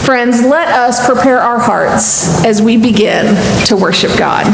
Friends, let us prepare our hearts as we begin to worship God.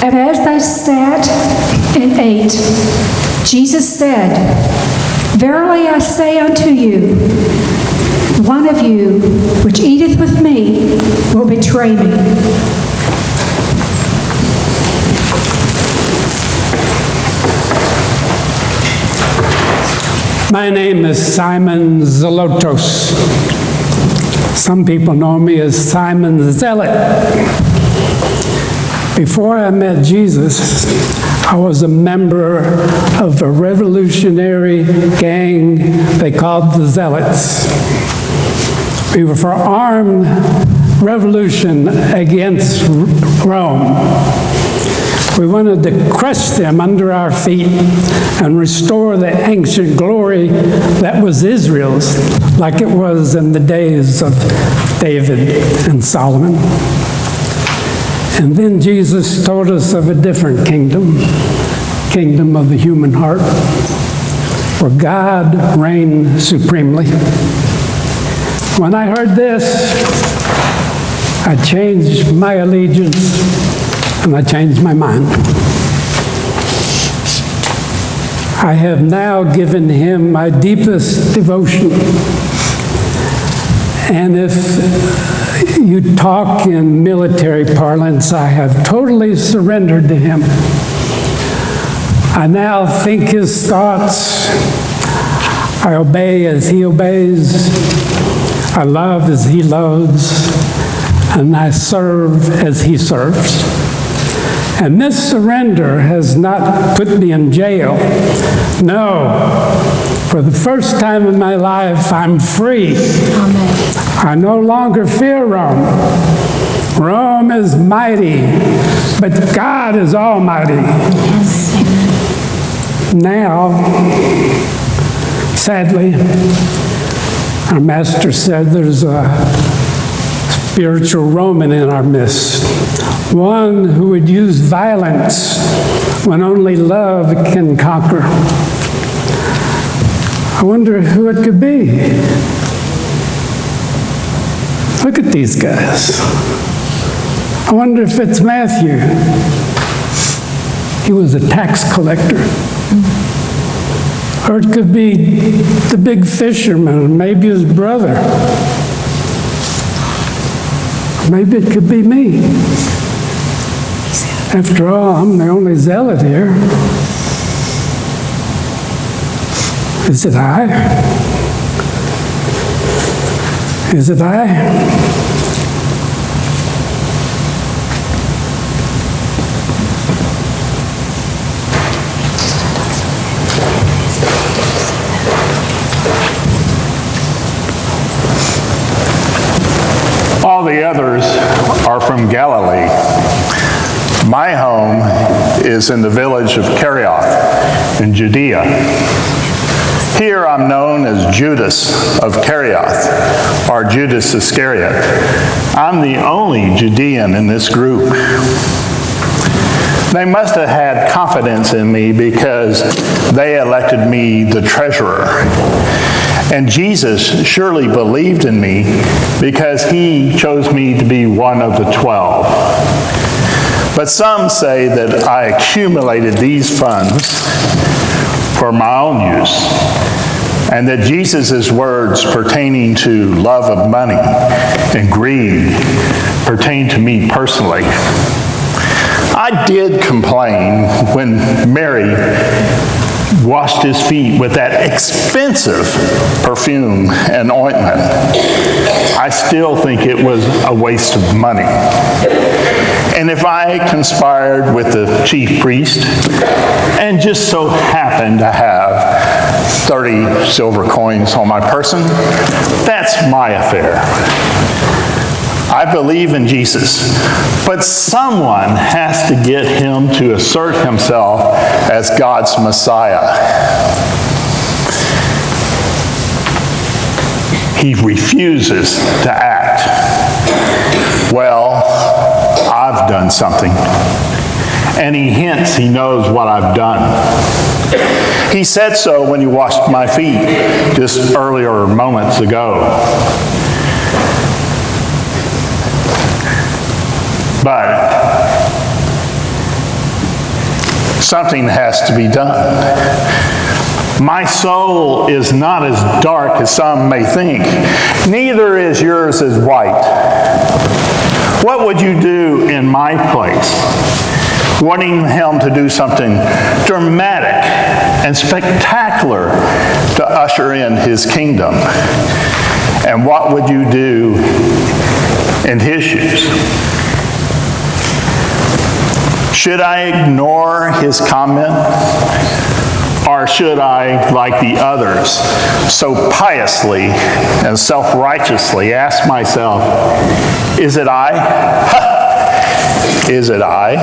And as they sat and ate, Jesus said, "Verily I say unto you, one of you which eateth with me will betray me." My name is Simon Zelotos. Some people know me as Simon the Zealot. Before I met Jesus, I was a member of a revolutionary gang they called the Zealots. We were for armed revolution against Rome. We wanted to crush them under our feet and restore the ancient glory that was Israel's, like it was in the days of David and Solomon. And then Jesus told us of a different kingdom, kingdom of the human heart, where God reigned supremely. When I heard this, I changed my allegiance and I changed my mind. I have now given him my deepest devotion. And if you talk in military parlance, I have totally surrendered to him. I now think his thoughts. I obey as he obeys. I love as he loves. And I serve as he serves. And this surrender has not put me in jail. No. For the first time in my life, I'm free. Amen. I no longer fear Rome. Rome is mighty, but God is almighty. Yes. Now, sadly, our master said there's a spiritual Roman in our midst, one who would use violence when only love can conquer. I wonder who it could be. Look at these guys. I wonder if it's Matthew. He was a tax collector. Or it could be the big fisherman, maybe his brother. Maybe it could be me. After all, I'm the only zealot here. Is it I? Is it I? All the others are from Galilee. My home is in the village of Kerioth in Judea. Here I'm known as Judas of Kerioth, or Judas Iscariot. I'm the only Judean in this group. They must have had confidence in me because they elected me the treasurer. And Jesus surely believed in me because he chose me to be one of the 12. But some say that I accumulated these funds for my own use, and that Jesus' words pertaining to love of money and greed pertain to me personally. I did complain when Mary washed his feet with that expensive perfume and ointment. I still think it was a waste of money. And if I conspired with the chief priest and just so happened to have 30 silver coins on my person, that's my affair. I believe in Jesus, but someone has to get him to assert himself as God's Messiah. He refuses to act. Well, I've done something, and he hints he knows what I've done. He said so when he washed my feet just earlier moments ago. But something has to be done. My soul is not as dark as some may think. Neither is yours as white. What would you do in my place? Wanting him to do something dramatic and spectacular to usher in his kingdom. And what would you do in his shoes? Should I ignore his comment? Or should I, like the others, so piously and self-righteously ask myself, is it I? Is it I?